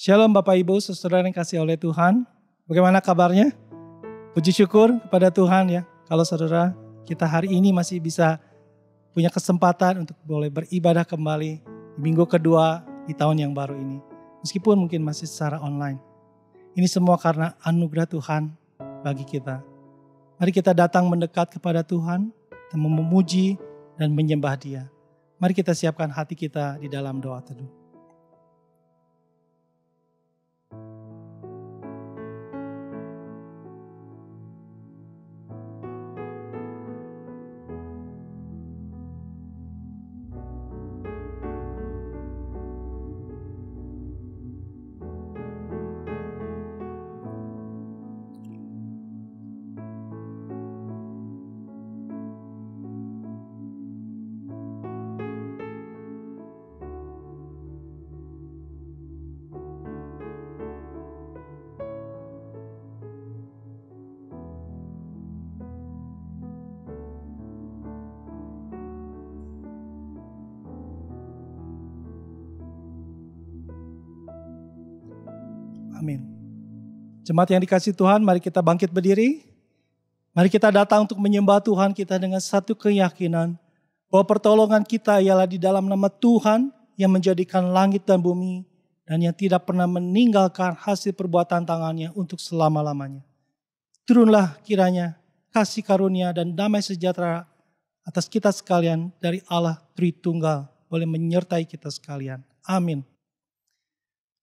Shalom Bapak Ibu, saudara yang kasih oleh Tuhan. Bagaimana kabarnya? Puji syukur kepada Tuhan ya. Kalau saudara kita hari ini masih bisa punya kesempatan untuk boleh beribadah kembali di minggu kedua di tahun yang baru ini. Meskipun mungkin masih secara online. Ini semua karena anugerah Tuhan bagi kita. Mari kita datang mendekat kepada Tuhan dan memuji dan menyembah Dia. Mari kita siapkan hati kita di dalam doa teduh. Amin. Jemaat yang dikasihi Tuhan, mari kita bangkit berdiri. Mari kita datang untuk menyembah Tuhan kita dengan satu keyakinan bahwa pertolongan kita ialah di dalam nama Tuhan yang menjadikan langit dan bumi dan yang tidak pernah meninggalkan hasil perbuatan tangannya untuk selama-lamanya. Turunlah kiranya kasih karunia dan damai sejahtera atas kita sekalian dari Allah Tritunggal boleh menyertai kita sekalian. Amin.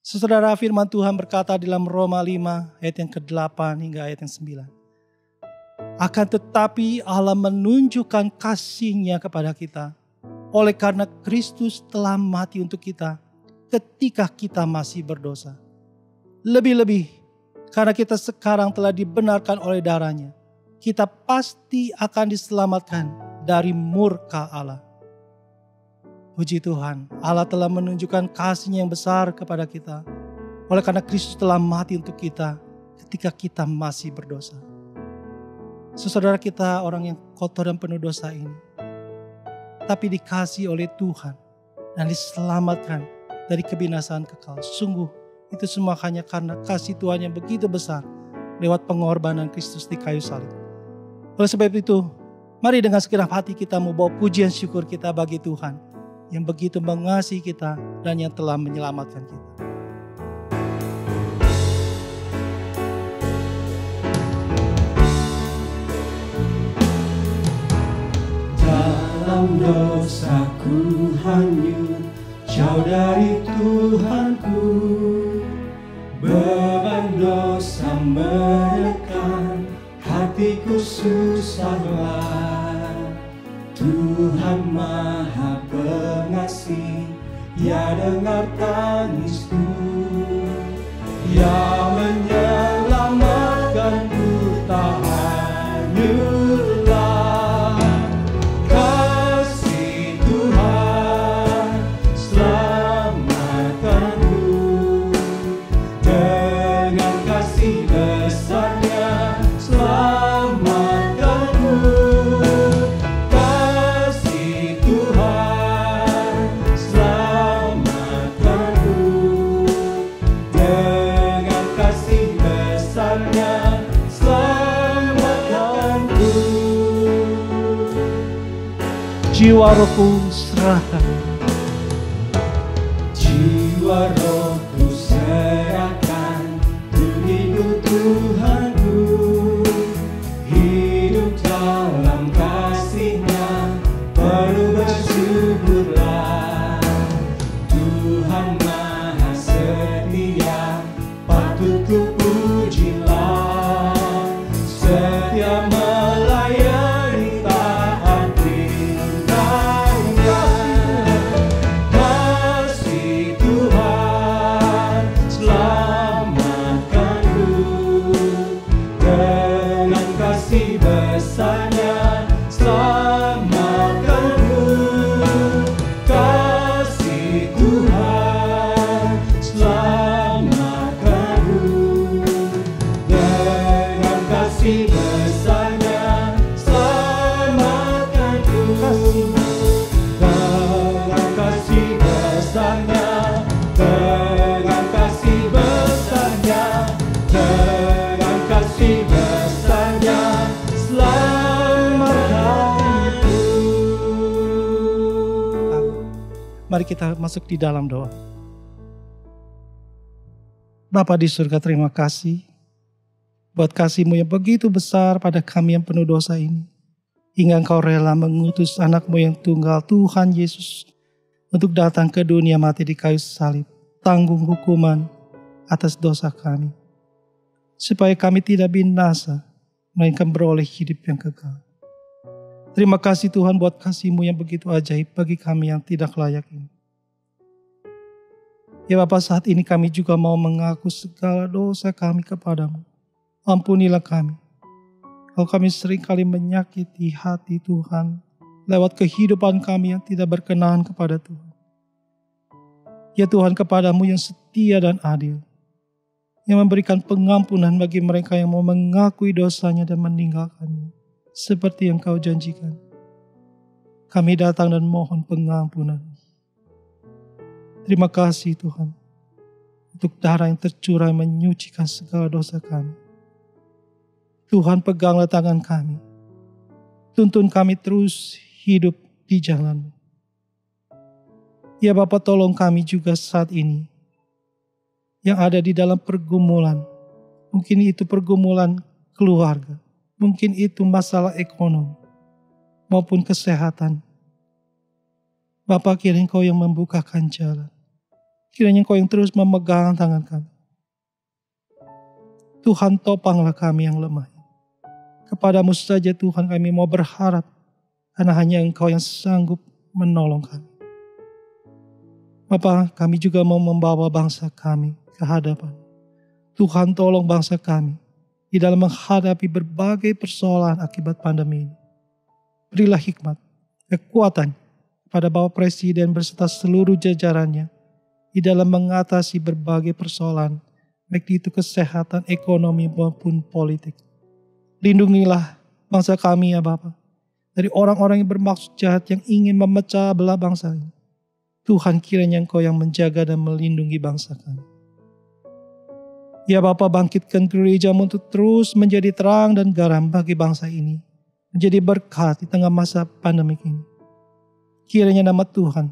Saudara, firman Tuhan berkata dalam Roma 5 ayat yang ke-8 hingga ayat yang 9. Akan tetapi Allah menunjukkan kasih-Nya kepada kita oleh karena Kristus telah mati untuk kita ketika kita masih berdosa. Lebih-lebih karena kita sekarang telah dibenarkan oleh darah-Nya, kita pasti akan diselamatkan dari murka Allah. Puji Tuhan, Allah telah menunjukkan kasih-Nya yang besar kepada kita. Oleh karena Kristus telah mati untuk kita ketika kita masih berdosa. Saudara kita orang yang kotor dan penuh dosa ini. Tapi dikasih oleh Tuhan dan diselamatkan dari kebinasaan kekal. Sungguh itu semua hanya karena kasih Tuhan yang begitu besar lewat pengorbanan Kristus di kayu salib. Oleh sebab itu, mari dengan segenap hati kita membawa pujian syukur kita bagi Tuhan yang begitu mengasihi kita dan yang telah menyelamatkan kita. Dalam dosaku hanyut jauh dari Tuhanku, beban dosa menekan hatiku susahlah. Tuhan Maha Pengasih, Ya dengar tangisku, Ya menyelamatkanku tak hanyutlah. Kasih Tuhan selamatkanku, dengan kasih besar-Nya selamatkanku. Jiwa rohku serahkan. Jiwa rohku serahkan, untuk hidup Tuhanku. Hidup dalam kasih-Nya, penuh bersyukurlah. Tuhan Maha Setia, patut ku pujilah. Setia melayani taat firman-Nya. Kasih Tuhan selamatkanku, dengan kasih besar-Nya selamatkanku. Kasih Tuhan selamatkanku, dengan kasih besar-Nya selamatkanku. Dengan kasih besar-Nya, dengan kasih besar-Nya Mari kita masuk di dalam doa. Bapa di surga, terima kasih buat kasih-Mu yang begitu besar pada kami yang penuh dosa ini. Hingga Engkau rela mengutus anak-Mu yang tunggal, Tuhan Yesus, untuk datang ke dunia mati di kayu salib, tanggung hukuman atas dosa kami, supaya kami tidak binasa, melainkan beroleh hidup yang kekal. Terima kasih Tuhan buat kasih-Mu yang begitu ajaib bagi kami yang tidak layak ini. Ya Bapa, saat ini kami juga mau mengaku segala dosa kami kepadamu. Ampunilah kami. Kalau kami seringkali menyakiti hati Tuhan lewat kehidupan kami yang tidak berkenan kepada Tuhan. Ya Tuhan, kepadamu yang setia dan adil, yang memberikan pengampunan bagi mereka yang mau mengakui dosanya dan meninggalkannya, seperti yang Kau janjikan. Kami datang dan mohon pengampunan. Terima kasih Tuhan, untuk darah yang tercurah menyucikan segala dosa kami. Tuhan, peganglah tangan kami. Tuntun kami terus hidup di jalan-Mu. Ya Bapa, tolong kami juga saat ini yang ada di dalam pergumulan. Mungkin itu pergumulan keluarga, mungkin itu masalah ekonomi maupun kesehatan. Bapa, kiranya Engkau yang membukakan jalan. Kiranya Engkau yang terus memegang tangan kami. Tuhan, topanglah kami yang lemah. Kepada-Mu saja Tuhan kami mau berharap, karena hanya Engkau yang sanggup menolong kami. Bapa, kami juga mau membawa bangsa kami ke hadapan. Tuhan, tolong bangsa kami di dalam menghadapi berbagai persoalan akibat pandemi ini. Berilah hikmat, kekuatan kepada Bapak Presiden beserta seluruh jajarannya di dalam mengatasi berbagai persoalan, baik itu kesehatan, ekonomi maupun politik. Lindungilah bangsa kami ya Bapa, dari orang-orang yang bermaksud jahat yang ingin memecah belah bangsa ini. Tuhan, kiranya Engkau yang menjaga dan melindungi bangsa kami. Ya Bapa, bangkitkan gereja-Mu untuk terus menjadi terang dan garam bagi bangsa ini, menjadi berkat di tengah masa pandemik ini. Kiranya nama Tuhan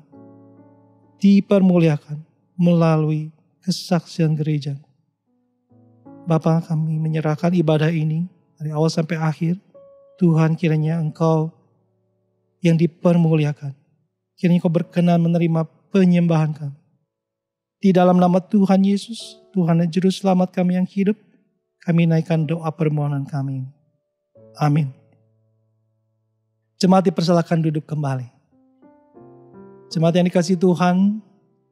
dipermuliakan melalui kesaksian gereja. Bapa, kami menyerahkan ibadah ini dari awal sampai akhir. Tuhan, kiranya Engkau yang dipermuliakan. Kiranya Engkau berkenan menerima penyembahan kami. Di dalam nama Tuhan Yesus, Tuhan dan Juru Selamat kami yang hidup, kami naikkan doa permohonan kami. Amin. Jemaat dipersilakan duduk kembali. Jemaat yang dikasihi Tuhan,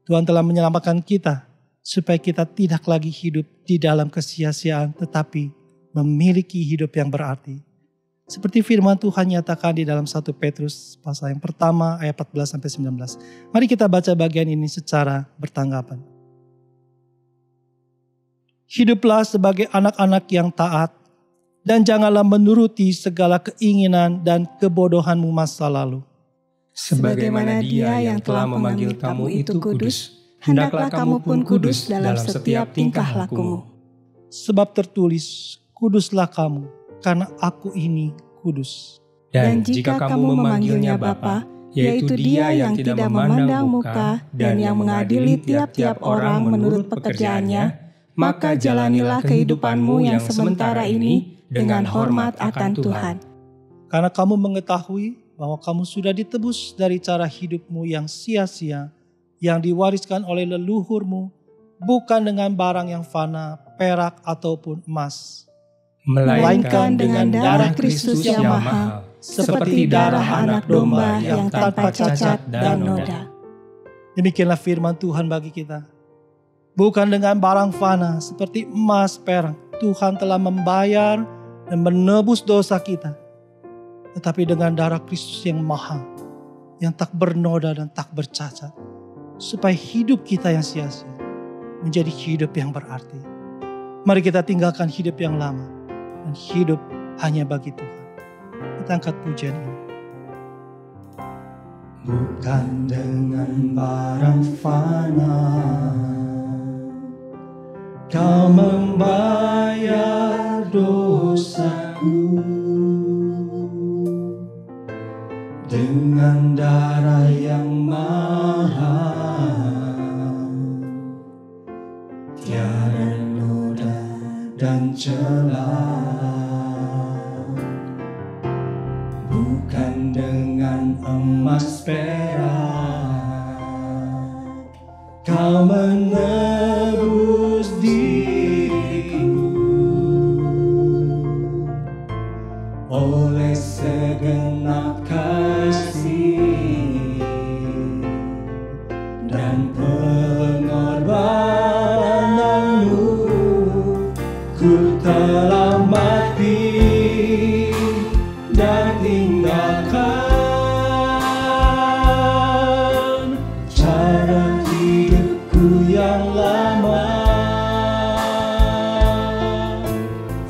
Tuhan telah menyelamatkan kita supaya kita tidak lagi hidup di dalam kesia-siaan, tetapi memiliki hidup yang berarti. Seperti firman Tuhan nyatakan di dalam 1 Petrus pasal yang pertama ayat 14-19. Mari kita baca bagian ini secara bertanggapan. Hiduplah sebagai anak-anak yang taat, dan janganlah menuruti segala keinginan dan kebodohanmu masa lalu. Sebagaimana Dia yang telah memanggil kamu itu kudus, hendaklah kamu pun kudus dalam setiap tingkah lakumu. Sebab tertulis, kuduslah kamu, karena aku ini kudus. Dan jika kamu memanggilnya Bapa, yaitu Dia yang tidak memandang muka dan yang mengadili tiap-tiap orang menurut pekerjaannya, maka jalanilah kehidupanmu yang sementara ini dengan hormat akan Tuhan. Karena kamu mengetahui bahwa kamu sudah ditebus dari cara hidupmu yang sia-sia, yang diwariskan oleh leluhurmu, bukan dengan barang yang fana, perak ataupun emas, melainkan dengan darah Kristus yang mahal, seperti darah anak domba yang tanpa cacat dan noda. Demikianlah firman Tuhan bagi kita. Bukan dengan barang fana seperti emas, perak, Tuhan telah membayar dan menebus dosa kita. Tetapi dengan darah Kristus yang mahal, yang tak bernoda dan tak bercacat, supaya hidup kita yang sia-sia menjadi hidup yang berarti. Mari kita tinggalkan hidup yang lama dan hidup hanya bagi Tuhan. Kita angkat pujian ini. Bukan dengan barang fana Kau membayar dosaku, dengan darah yang mahal celah, bukan dengan emas perak. Kau menebus diriku oleh segenap kasih dan pengorbananmu. Ku telah mati dan tinggalkan cara hidupku yang lama.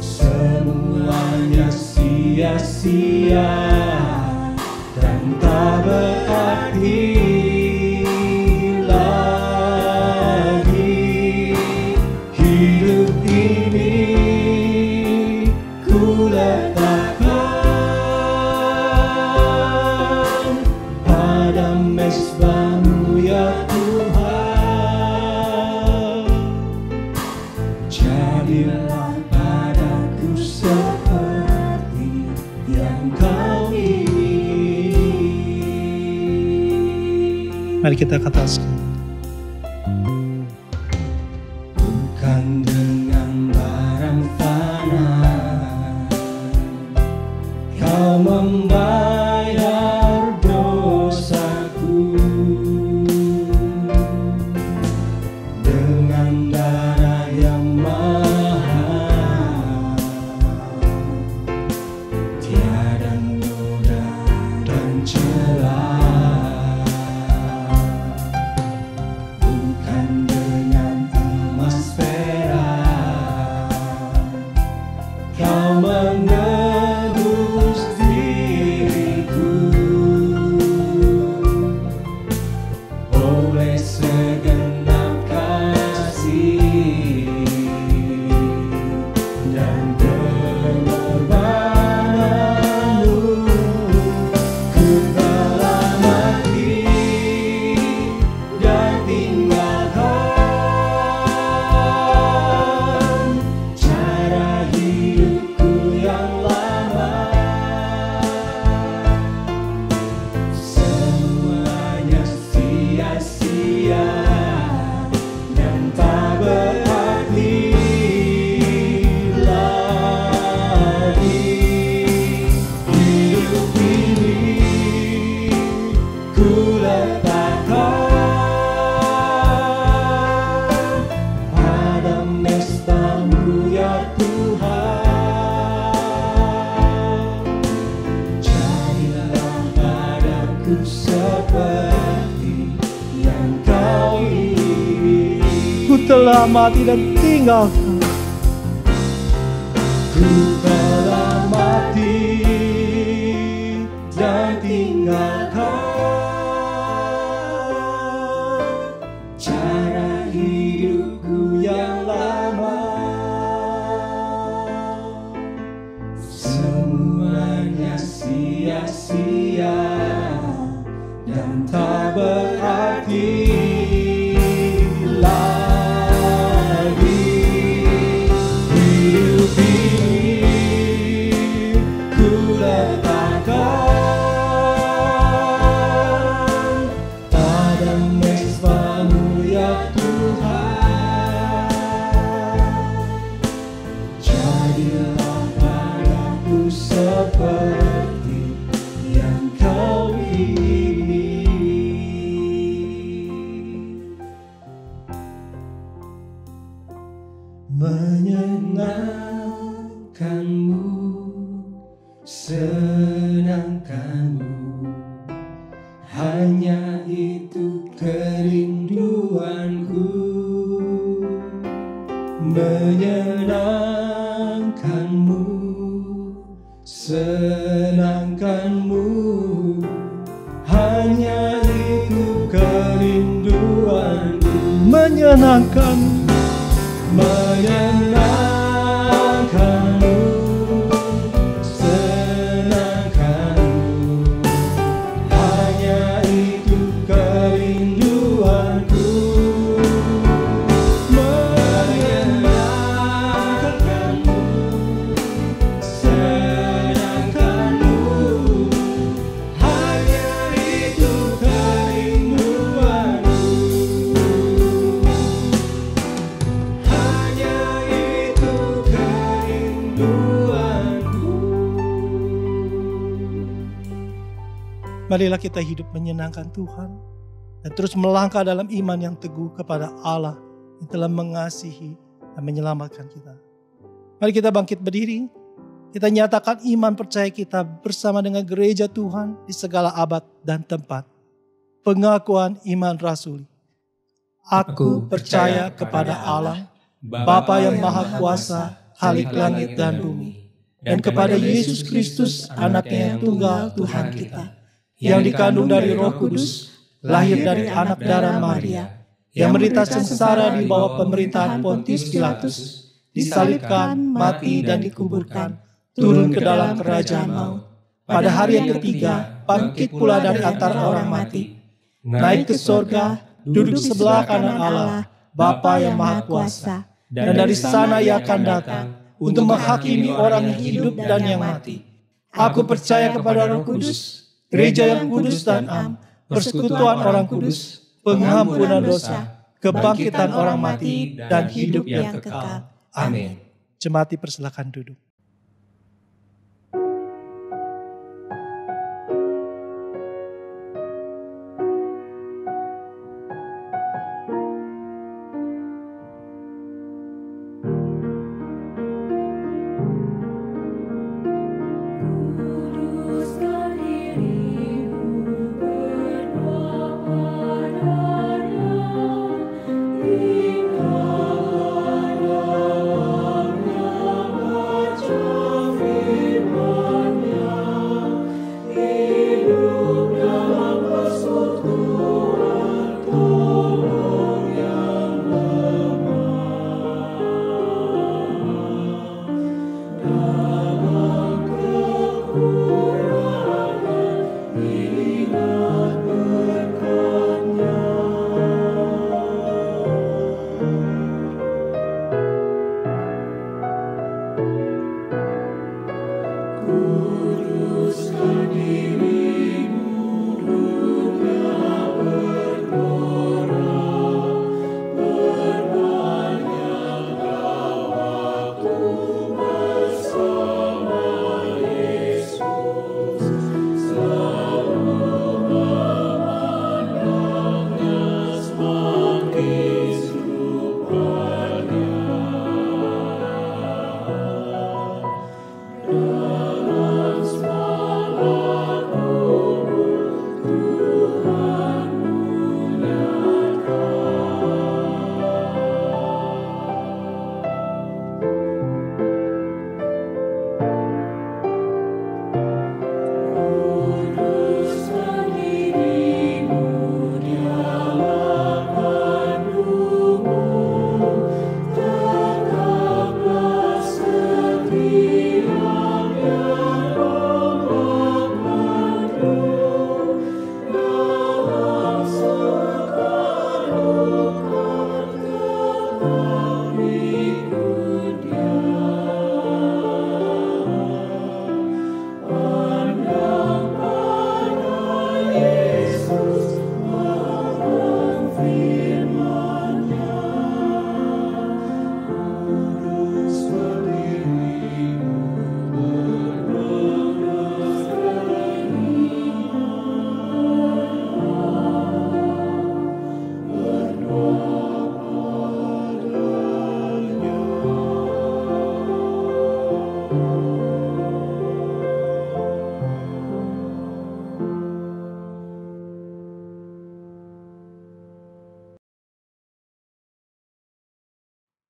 Semuanya sia-sia dan tak berarti lagi. Hidup ini ku letakkan pada mezbah-Mu ya Tuhan. Jadilah padaku seperti yang Kau ingin. Mari kita katakan. Bukan dengan barang fana Kau membayar dosaku, dengan darah yang mahal, tiada noda dan celah. Bukan dengan emas perak Kau menebus diriku oleh segenap kasih dan pengorbananmu. Ku telah mati dan tinggalkan cara hidupku yang lama. Semuanya sia-sia dan tak berarti lagi. Hidup ini ku letakkan pada mezbah-Mu ya Tuhan. Jadilah padaku seperti yang Kau ingin. Ku telah mati dan tinggalkan. Ku telah mati dan tinggalkan cara hidupku yang lama. Semuanya sia-sia dan tak berarti lagi. Hidup ini ku letakkan pada mezbah-Mu ya Tuhan. Jadilah padaku seperti yang Kau ingin. Menyenangkanmu, senangkanmu, hanya itu kerinduanku. Menyenangkanmu, senangkanmu, hanya itu kerinduanku. Menyenangkan, menyenangkanmu, senangkanmu, hanya itu kerinduanku. Menyenangkanmu, Marilah kita hidup menyenangkan Tuhan dan terus melangkah dalam iman yang teguh kepada Allah yang telah mengasihi dan menyelamatkan kita. Mari kita bangkit berdiri. Kita nyatakan iman percaya kita bersama dengan gereja Tuhan di segala abad dan tempat. Pengakuan iman rasuli. Aku percaya kepada Allah, Bapa yang Maha Kuasa, Khalik langit dan bumi, dan kepada Yesus Kristus, Anaknya yang tunggal Tuhan kita, yang dikandung dari Roh Kudus, lahir dari anak darah Maria, yang menderita sengsara di bawah pemerintahan Pontius Pilatus, disalibkan, mati dan dikuburkan, turun ke dalam kerajaan maut. Pada hari yang ketiga, bangkit pula dari antara orang mati, naik ke sorga, duduk sebelah kanan Allah, Bapa yang Maha Kuasa, dan dari sana Ia akan datang untuk menghakimi orang yang hidup dan yang mati. Aku percaya kepada Roh Kudus, gereja yang kudus dan am, persekutuan orang kudus, pengampunan dosa, kebangkitan orang mati, dan hidup yang kekal. Amin. Jemaat dipersilakan duduk.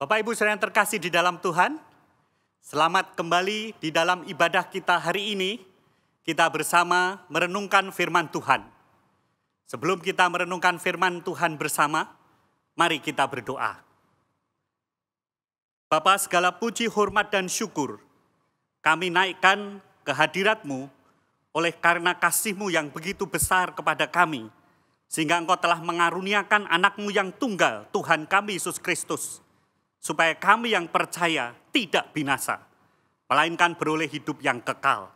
Bapak Ibu saudara yang terkasih di dalam Tuhan, selamat kembali di dalam ibadah kita hari ini. Kita bersama merenungkan firman Tuhan. Sebelum kita merenungkan firman Tuhan bersama, mari kita berdoa. Bapa, segala puji, hormat, dan syukur kami naikkan ke hadirat-Mu oleh karena kasih-Mu yang begitu besar kepada kami, sehingga Engkau telah mengaruniakan anak-Mu yang tunggal, Tuhan kami Yesus Kristus, supaya kami yang percaya tidak binasa, melainkan beroleh hidup yang kekal.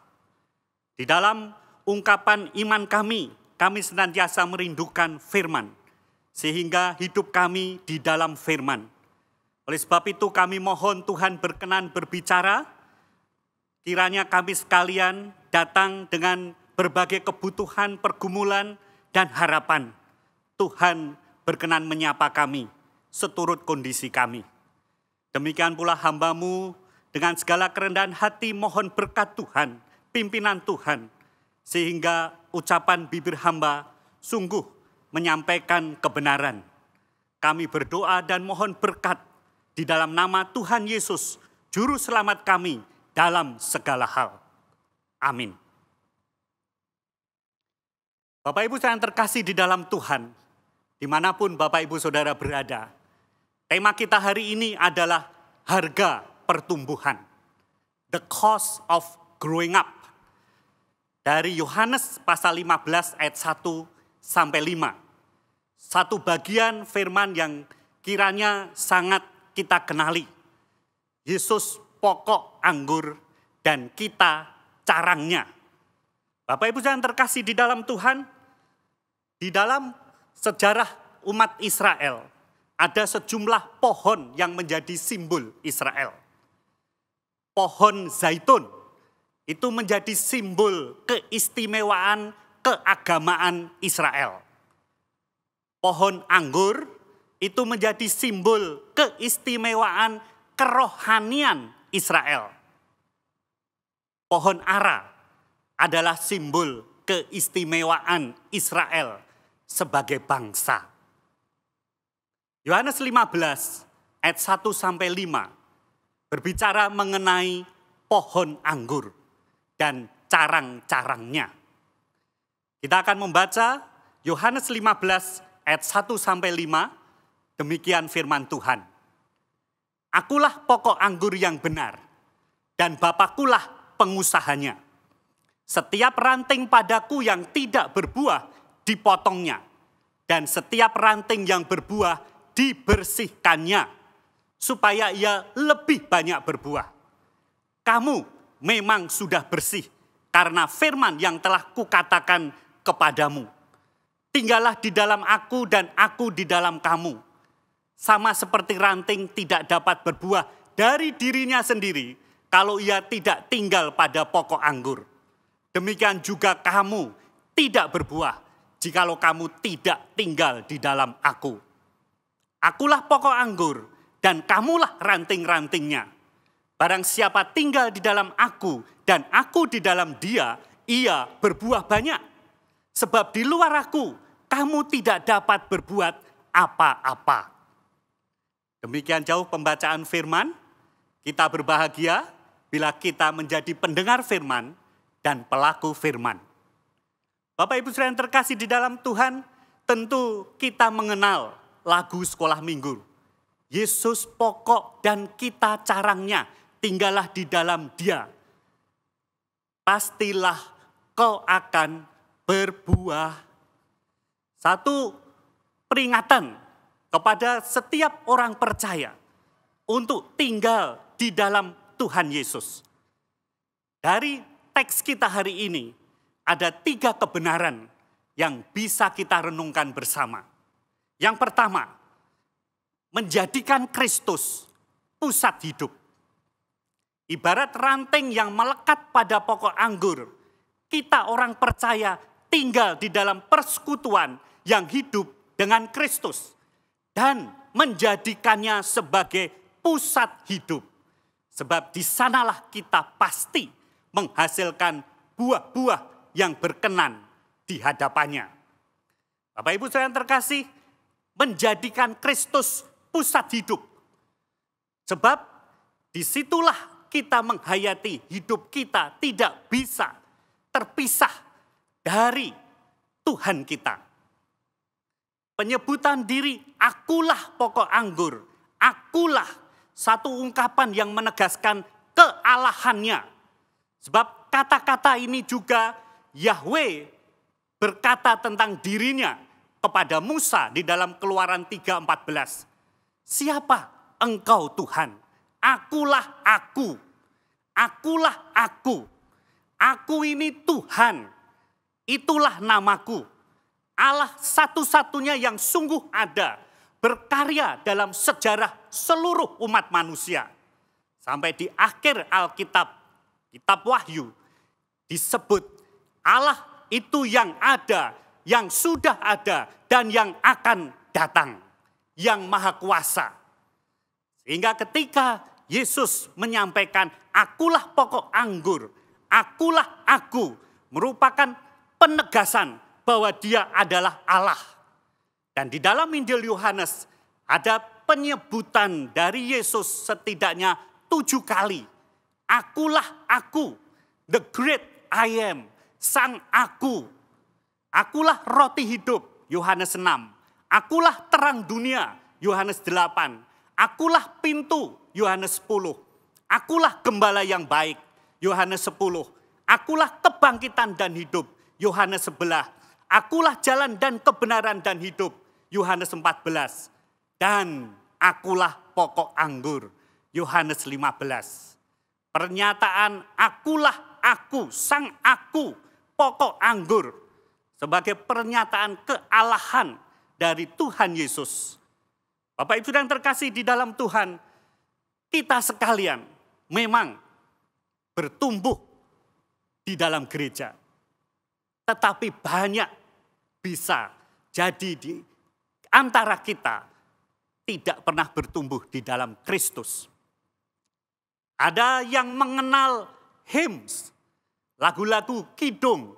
Di dalam ungkapan iman kami senantiasa merindukan firman, sehingga hidup kami di dalam firman. Oleh sebab itu kami mohon Tuhan berkenan berbicara, kiranya kami sekalian datang dengan berbagai kebutuhan, pergumulan, dan harapan. Tuhan berkenan menyapa kami seturut kondisi kami. Demikian pula hamba-Mu dengan segala kerendahan hati mohon berkat Tuhan, pimpinan Tuhan, sehingga ucapan bibir hamba sungguh menyampaikan kebenaran. Kami berdoa dan mohon berkat di dalam nama Tuhan Yesus, Juru Selamat kami dalam segala hal. Amin. Bapak Ibu yang terkasih di dalam Tuhan, dimanapun Bapak Ibu Saudara berada, tema kita hari ini adalah harga pertumbuhan. The cost of growing up. Dari Yohanes pasal 15 ayat 1 sampai 5. Satu bagian firman yang kiranya sangat kita kenali. Yesus pokok anggur dan kita carangnya. Bapak Ibu yang terkasih di dalam Tuhan, di dalam sejarah umat Israel, ada sejumlah pohon yang menjadi simbol Israel. Pohon zaitun itu menjadi simbol keistimewaan keagamaan Israel. Pohon anggur itu menjadi simbol keistimewaan kerohanian Israel. Pohon ara adalah simbol keistimewaan Israel sebagai bangsa. Yohanes 15 ayat 1 sampai 5 berbicara mengenai pohon anggur dan carang-carangnya. Kita akan membaca Yohanes 15 ayat 1 sampai 5, demikian firman Tuhan. Akulah pokok anggur yang benar, dan Bapakulah pengusahanya. Setiap ranting padaku yang tidak berbuah dipotongnya, dan setiap ranting yang berbuah dibersihkannya, supaya ia lebih banyak berbuah. Kamu memang sudah bersih karena firman yang telah kukatakan kepadamu. Tinggallah di dalam aku dan aku di dalam kamu. Sama seperti ranting tidak dapat berbuah dari dirinya sendiri kalau ia tidak tinggal pada pokok anggur. Demikian juga kamu tidak berbuah jikalau kamu tidak tinggal di dalam aku. Akulah pokok anggur dan kamulah ranting-rantingnya. Barang siapa tinggal di dalam aku dan aku di dalam dia, ia berbuah banyak. Sebab di luar aku, kamu tidak dapat berbuat apa-apa. Demikian jauh pembacaan firman. Kita berbahagia bila kita menjadi pendengar firman dan pelaku firman. Bapak Ibu Saudara yang terkasih di dalam Tuhan, tentu kita mengenal lagu sekolah minggu. Yesus pokok dan kita carangnya, tinggallah di dalam dia. Pastilah kau akan berbuah. Satu peringatan kepada setiap orang percaya untuk tinggal di dalam Tuhan Yesus. Dari teks kita hari ini ada 3 kebenaran yang bisa kita renungkan bersama. Yang pertama, menjadikan Kristus pusat hidup. Ibarat ranting yang melekat pada pokok anggur, kita orang percaya tinggal di dalam persekutuan yang hidup dengan Kristus dan menjadikannya sebagai pusat hidup. Sebab di sanalah kita pasti menghasilkan buah-buah yang berkenan di hadapannya. Bapak Ibu Saudara yang terkasih, menjadikan Kristus pusat hidup. Sebab disitulah kita menghayati hidup kita tidak bisa terpisah dari Tuhan kita. Penyebutan diri, akulah pokok anggur, akulah satu ungkapan yang menegaskan kealahannya. Sebab kata-kata ini juga Yahweh berkata tentang dirinya kepada Musa di dalam Keluaran 3:14. Siapa engkau Tuhan? Akulah aku. Akulah aku. Aku ini Tuhan. Itulah namaku. Allah satu-satunya yang sungguh ada, berkarya dalam sejarah seluruh umat manusia. Sampai di akhir Alkitab, kitab Wahyu, disebut Allah itu yang ada, yang sudah ada, dan yang akan datang, yang maha kuasa. Sehingga ketika Yesus menyampaikan, akulah pokok anggur, akulah aku, merupakan penegasan bahwa dia adalah Allah. Dan di dalam Injil Yohanes ada penyebutan dari Yesus setidaknya 7 kali. Akulah aku, the great I am, sang aku. Akulah roti hidup, Yohanes 6. Akulah terang dunia, Yohanes 8. Akulah pintu, Yohanes 10. Akulah gembala yang baik, Yohanes 10. Akulah kebangkitan dan hidup, Yohanes 11. Akulah jalan dan kebenaran dan hidup, Yohanes 14. Dan akulah pokok anggur, Yohanes 15. Pernyataan akulah aku, sang aku, pokok anggur, sebagai pernyataan kealahan dari Tuhan Yesus. Bapak Ibu yang terkasih di dalam Tuhan, kita sekalian memang bertumbuh di dalam gereja. Tetapi banyak bisa jadi di antara kita tidak pernah bertumbuh di dalam Kristus. Ada yang mengenal hymns, lagu-lagu kidung,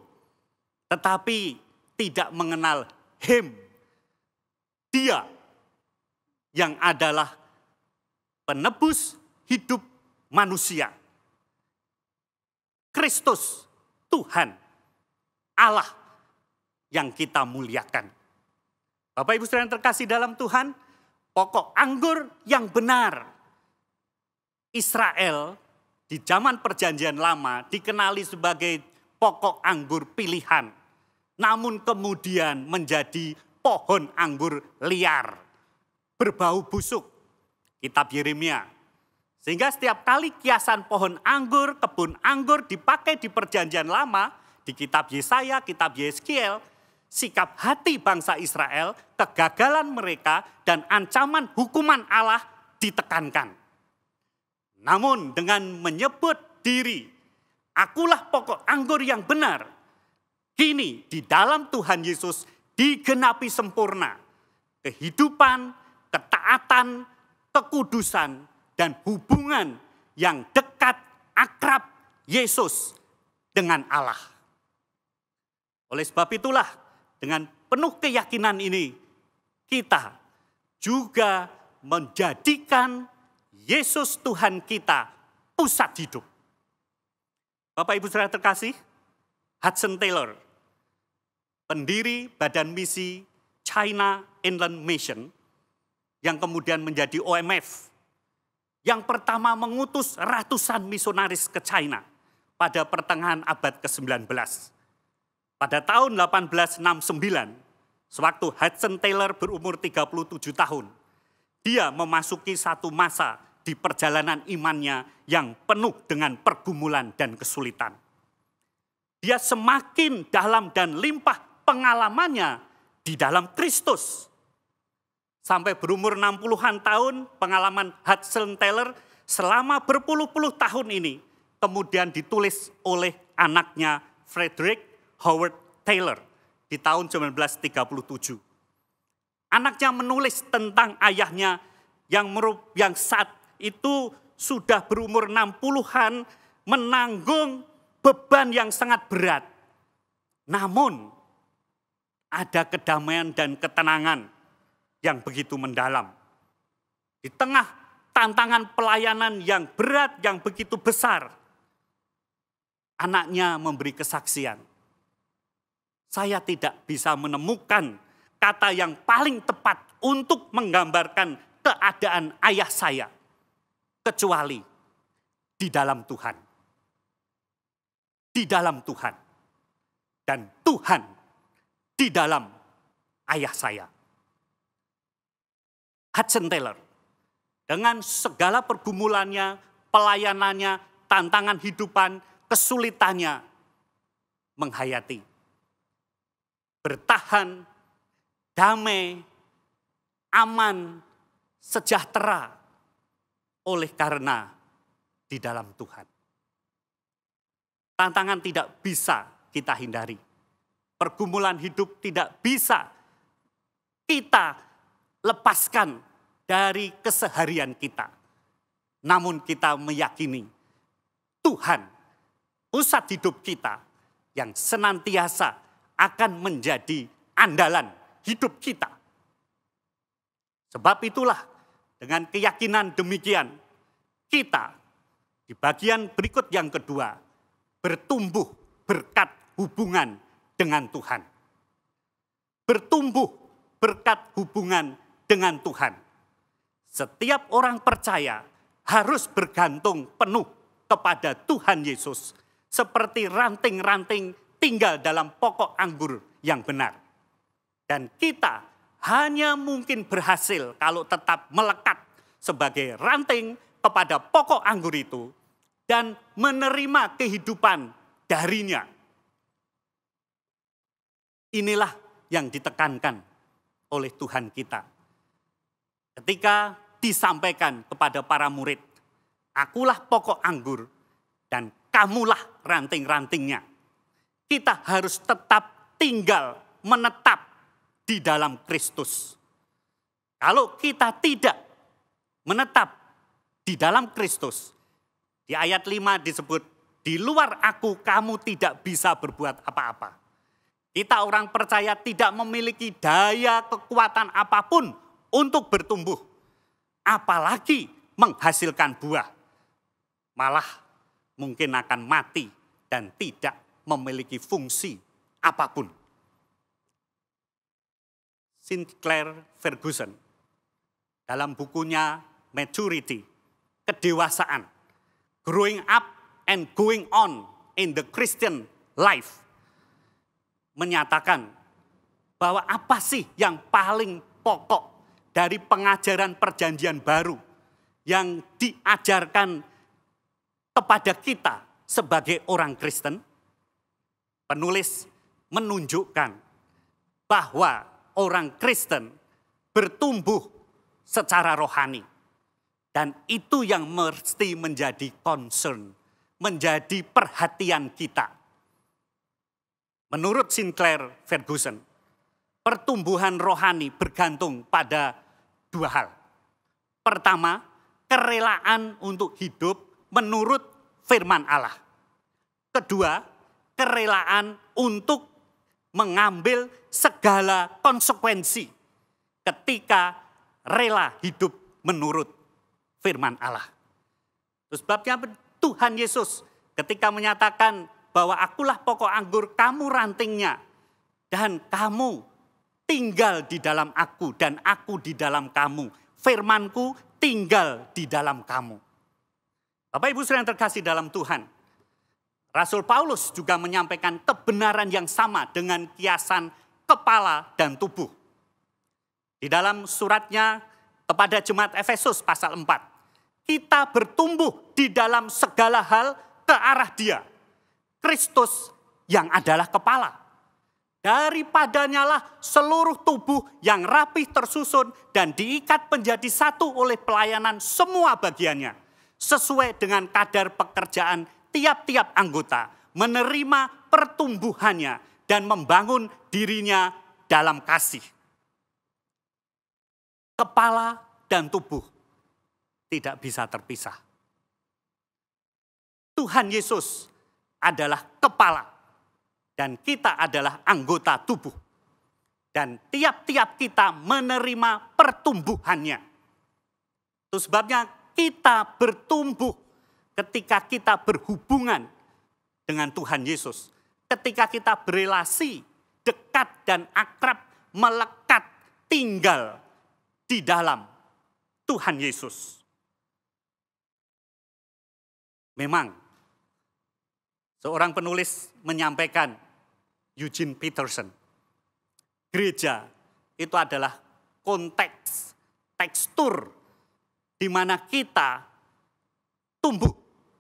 tetapi tidak mengenal him. Dia yang adalah penebus hidup manusia. Kristus, Tuhan, Allah yang kita muliakan. Bapak Ibu saudara yang terkasih dalam Tuhan, pokok anggur yang benar. Israel di zaman perjanjian lama dikenali sebagai pokok anggur pilihan. Namun kemudian menjadi pohon anggur liar. Berbau busuk. Kitab Yeremia. Sehingga setiap kali kiasan pohon anggur, kebun anggur dipakai di perjanjian lama, di kitab Yesaya, kitab Yeskiel, sikap hati bangsa Israel, kegagalan mereka, dan ancaman hukuman Allah ditekankan. Namun dengan menyebut diri, akulah pokok anggur yang benar, kini di dalam Tuhan Yesus digenapi sempurna. Kehidupan, ketaatan, kekudusan, dan hubungan yang dekat, akrab Yesus dengan Allah. Oleh sebab itulah, dengan penuh keyakinan ini, kita juga menjadikan Yesus Tuhan kita pusat hidup. Bapak Ibu saudara terkasih, Hudson Taylor, pendiri Badan Misi China Inland Mission, yang kemudian menjadi OMF, yang pertama mengutus ratusan misionaris ke China pada pertengahan abad ke-19. Pada tahun 1869, sewaktu Hudson Taylor berumur 37 tahun, dia memasuki satu masa di perjalanan imannya yang penuh dengan pergumulan dan kesulitan. Dia semakin dalam dan limpah pengalamannya di dalam Kristus. Sampai berumur 60-an tahun, pengalaman Hudson Taylor selama berpuluh-puluh tahun ini kemudian ditulis oleh anaknya Frederick Howard Taylor di tahun 1937. Anaknya menulis tentang ayahnya yang saat itu sudah berumur 60-an menanggung beban yang sangat berat. Namun ada kedamaian dan ketenangan yang begitu mendalam. Di tengah tantangan pelayanan yang berat, yang begitu besar, anaknya memberi kesaksian. Saya tidak bisa menemukan kata yang paling tepat untuk menggambarkan keadaan ayah saya, kecuali di dalam Tuhan. Di dalam Tuhan. Dan Tuhan di dalam ayah saya. Hudson Taylor, dengan segala pergumulannya, pelayanannya, tantangan hidupan, kesulitannya, menghayati, bertahan, damai, aman, sejahtera, oleh karena di dalam Tuhan. Tantangan tidak bisa kita hindari. Pergumulan hidup tidak bisa kita lepaskan dari keseharian kita. Namun kita meyakini Tuhan, pusat hidup kita yang senantiasa akan menjadi andalan hidup kita. Sebab itulah dengan keyakinan demikian, kita di bagian berikut yang kedua bertumbuh berkat hubungan dengan Tuhan. Bertumbuh berkat hubungan dengan Tuhan. Setiap orang percaya harus bergantung penuh kepada Tuhan Yesus, seperti ranting-ranting tinggal dalam pokok anggur yang benar. Dan kita hanya mungkin berhasil kalau tetap melekat sebagai ranting kepada pokok anggur itu dan menerima kehidupan darinya. Inilah yang ditekankan oleh Tuhan kita. Ketika disampaikan kepada para murid, akulah pokok anggur dan kamulah ranting-rantingnya. Kita harus tetap tinggal menetap di dalam Kristus. Kalau kita tidak menetap di dalam Kristus, di ayat 5 disebut, di luar aku kamu tidak bisa berbuat apa-apa. Kita orang percaya tidak memiliki daya kekuatan apapun untuk bertumbuh, apalagi menghasilkan buah. Malah mungkin akan mati dan tidak memiliki fungsi apapun. Sinclair Ferguson dalam bukunya Maturity, kedewasaan, Growing Up and Going On in the Christian Life, menyatakan bahwa apa sih yang paling pokok dari pengajaran perjanjian baru yang diajarkan kepada kita sebagai orang Kristen? Penulis menunjukkan bahwa orang Kristen bertumbuh secara rohani. Dan itu yang mesti menjadi concern, menjadi perhatian kita. Menurut Sinclair Ferguson, pertumbuhan rohani bergantung pada dua hal. Pertama, kerelaan untuk hidup menurut firman Allah. Kedua, kerelaan untuk mengambil segala konsekuensi ketika rela hidup menurut firman Allah. Terus sebabnya Tuhan Yesus ketika menyatakan bahwa akulah pokok anggur, kamu rantingnya, dan kamu tinggal di dalam aku dan aku di dalam kamu. Firmanku tinggal di dalam kamu. Bapak Ibu saudara yang terkasih dalam Tuhan, Rasul Paulus juga menyampaikan kebenaran yang sama dengan kiasan kepala dan tubuh. Di dalam suratnya kepada jemaat Efesus pasal 4, kita bertumbuh di dalam segala hal ke arah Dia, Kristus yang adalah kepala. Daripadanya lah seluruh tubuh yang rapih tersusun dan diikat menjadi satu oleh pelayanan semua bagiannya, sesuai dengan kadar pekerjaan tiap-tiap anggota, menerima pertumbuhannya dan membangun dirinya dalam kasih. Kepala dan tubuh tidak bisa terpisah. Tuhan Yesus adalah kepala dan kita adalah anggota tubuh. Dan tiap-tiap kita menerima pertumbuhannya. Itu sebabnya kita bertumbuh ketika kita berhubungan dengan Tuhan Yesus. Ketika kita berelasi dekat dan akrab, melekat, tinggal di dalam Tuhan Yesus. Memang seorang penulis menyampaikan, Eugene Peterson, gereja itu adalah konteks, tekstur di mana kita tumbuh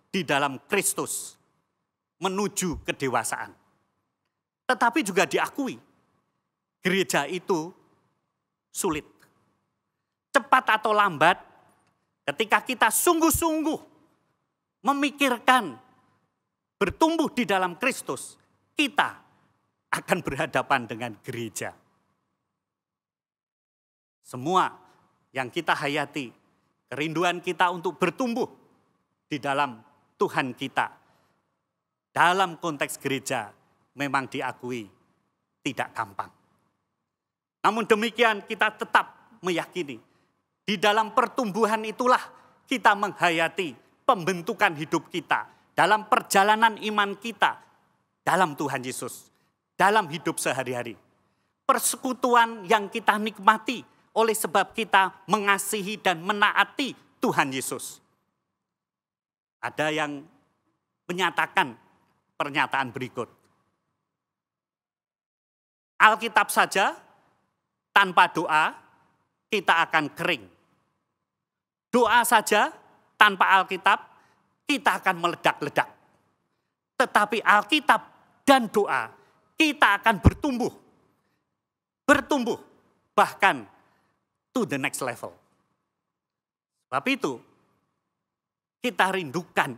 di dalam Kristus menuju kedewasaan. Tetapi juga diakui, gereja itu sulit. Cepat atau lambat, ketika kita sungguh-sungguh memikirkan bertumbuh di dalam Kristus, kita akan berhadapan dengan gereja. Semua yang kita hayati, kerinduan kita untuk bertumbuh di dalam Tuhan kita, dalam konteks gereja memang diakui tidak gampang. Namun demikian kita tetap meyakini, di dalam pertumbuhan itulah kita menghayati pembentukan hidup kita, dalam perjalanan iman kita, dalam Tuhan Yesus, dalam hidup sehari-hari. Persekutuan yang kita nikmati oleh sebab kita mengasihi dan menaati Tuhan Yesus. Ada yang menyatakan pernyataan berikut. Alkitab saja tanpa doa kita akan kering. Doa saja tanpa Alkitab kita akan meledak-ledak. Tetapi Alkitab dan doa kita akan bertumbuh. Bertumbuh bahkan to the next level. Sebab itu kita rindukan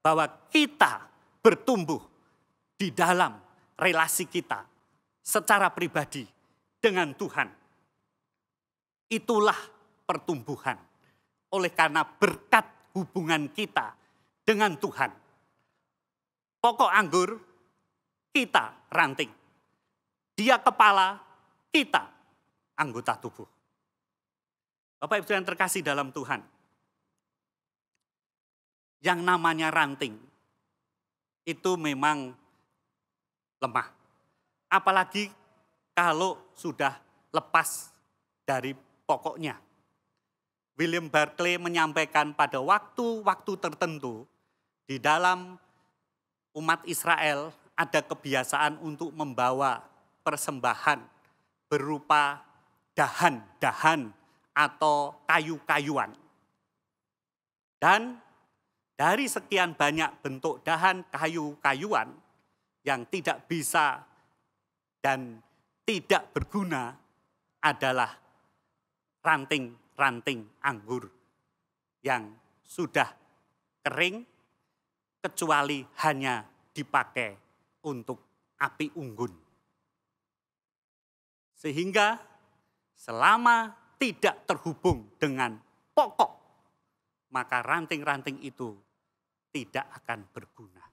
bahwa kita bertumbuh di dalam relasi kita secara pribadi dengan Tuhan. Itulah pertumbuhan. Oleh karena berkat hubungan kita dengan Tuhan. Pokok anggur, kita ranting. Dia kepala, kita anggota tubuh. Bapak Ibu yang terkasih dalam Tuhan. Yang namanya ranting, itu memang lemah. Apalagi kalau sudah lepas dari pokoknya. William Barclay menyampaikan pada waktu-waktu tertentu di dalam umat Israel ada kebiasaan untuk membawa persembahan berupa dahan-dahan atau kayu-kayuan. Dan dari sekian banyak bentuk dahan kayu-kayuan yang tidak bisa dan tidak berguna adalah ranting-ranting anggur yang sudah kering kecuali hanya dipakai untuk api unggun. Sehingga selama tidak terhubung dengan pokok, maka ranting-ranting itu tidak akan berguna.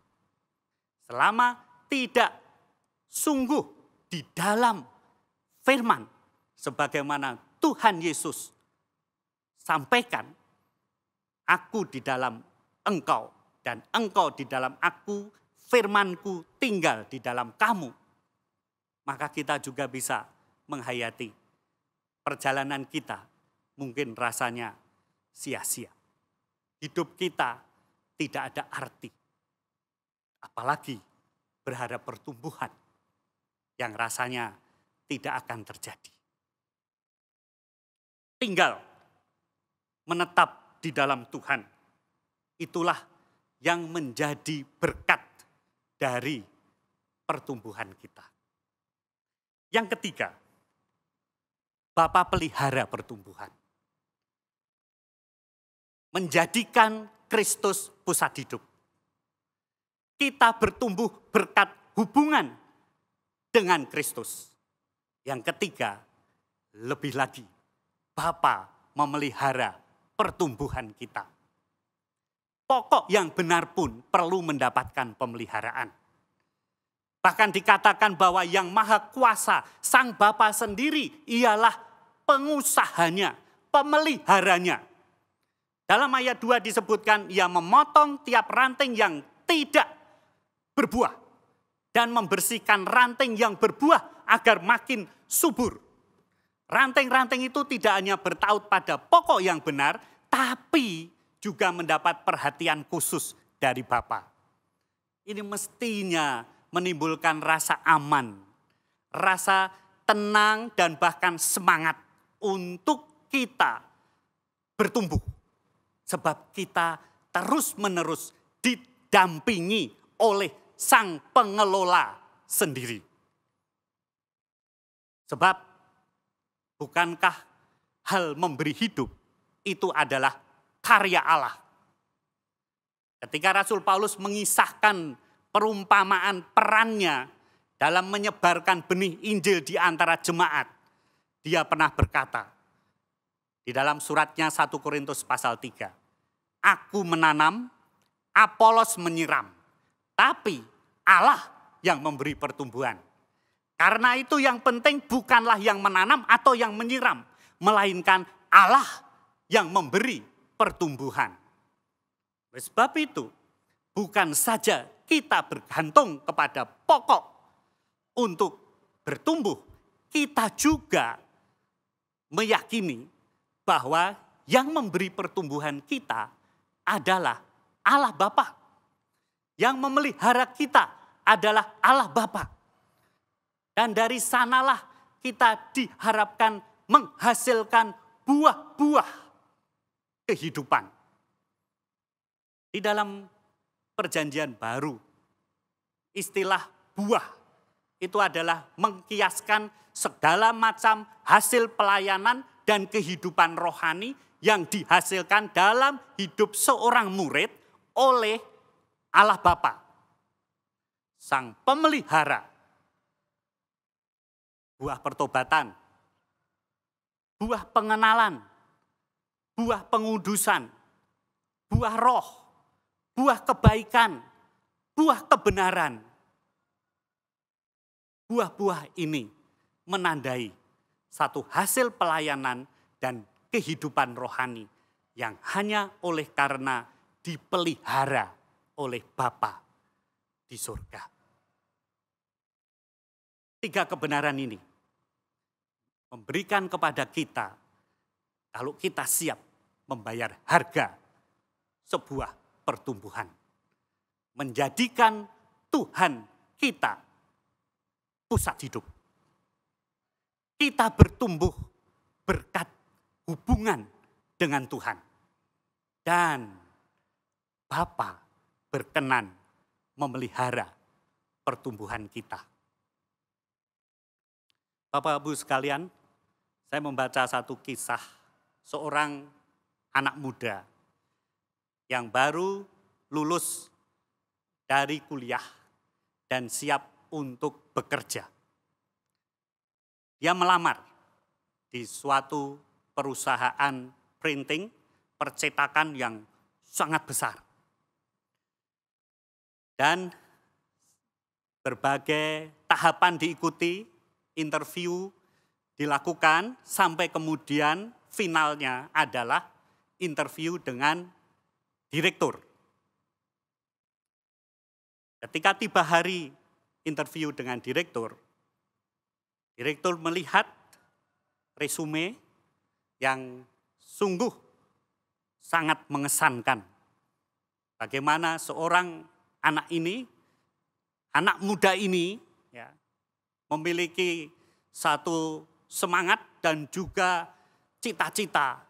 Selama tidak sungguh di dalam firman, sebagaimana Tuhan Yesus sampaikan, aku di dalam engkau dan engkau di dalam aku, firmanku tinggal di dalam kamu. Maka kita juga bisa menghayati perjalanan kita mungkin rasanya sia-sia. Hidup kita tidak ada arti. Apalagi berharap pertumbuhan yang rasanya tidak akan terjadi. Tinggal menetap di dalam Tuhan. Itulah yang menjadi berkat dari pertumbuhan kita. Yang ketiga, Bapa pelihara pertumbuhan. Menjadikan Kristus pusat hidup. Kita bertumbuh berkat hubungan dengan Kristus. Yang ketiga, lebih lagi, Bapa memelihara pertumbuhan kita. Pokok yang benar pun perlu mendapatkan pemeliharaan. Bahkan dikatakan bahwa yang maha kuasa, Sang Bapa sendiri ialah pengusahanya, pemeliharanya. Dalam ayat 2 disebutkan, ia memotong tiap ranting yang tidak berbuah dan membersihkan ranting yang berbuah agar makin subur. Ranting-ranting itu tidak hanya bertaut pada pokok yang benar, tapi juga mendapat perhatian khusus dari Bapa. Ini mestinya menimbulkan rasa aman, rasa tenang dan bahkan semangat untuk kita bertumbuh. Sebab kita terus-menerus didampingi oleh Sang Pengelola sendiri. Sebab bukankah hal memberi hidup itu adalah karya Allah. Ketika Rasul Paulus mengisahkan perumpamaan perannya dalam menyebarkan benih Injil di antara jemaat. Dia pernah berkata di dalam suratnya 1 Korintus pasal 3. Aku menanam, Apolos menyiram, tapi Allah yang memberi pertumbuhan. Karena itu yang penting bukanlah yang menanam atau yang menyiram, melainkan Allah yang memberi pertumbuhan. Sebab itu bukan saja kita bergantung kepada pokok untuk bertumbuh, kita juga meyakini bahwa yang memberi pertumbuhan kita adalah Allah Bapa. Yang memelihara kita adalah Allah Bapa. Dan dari sanalah kita diharapkan menghasilkan buah-buah kehidupan. Di dalam perjanjian baru, istilah buah itu adalah mengkiaskan segala macam hasil pelayanan dan kehidupan rohani yang dihasilkan dalam hidup seorang murid oleh Allah Bapa, Sang Pemelihara. Buah pertobatan, buah pengenalan, buah pengudusan, buah roh, buah kebaikan, buah kebenaran. Buah-buah ini menandai satu hasil pelayanan dan kehidupan rohani yang hanya oleh karena dipelihara oleh Bapa di surga. 3 kebenaran ini memberikan kepada kita, kalau kita siap membayar harga sebuah pertumbuhan. Menjadikan Tuhan kita pusat hidup. Kita bertumbuh berkat hubungan dengan Tuhan. Dan Bapa berkenan memelihara pertumbuhan kita. Bapak Ibu sekalian, saya membaca satu kisah seorang anak muda yang baru lulus dari kuliah dan siap untuk bekerja. Dia melamar di suatu perusahaan printing, percetakan yang sangat besar. Dan berbagai tahapan diikuti, interview dilakukan sampai kemudian finalnya adalah interview dengan direktur. Ketika tiba hari interview dengan direktur melihat resume yang sungguh sangat mengesankan. Bagaimana seorang anak muda ini ya, memiliki satu semangat dan juga cita-cita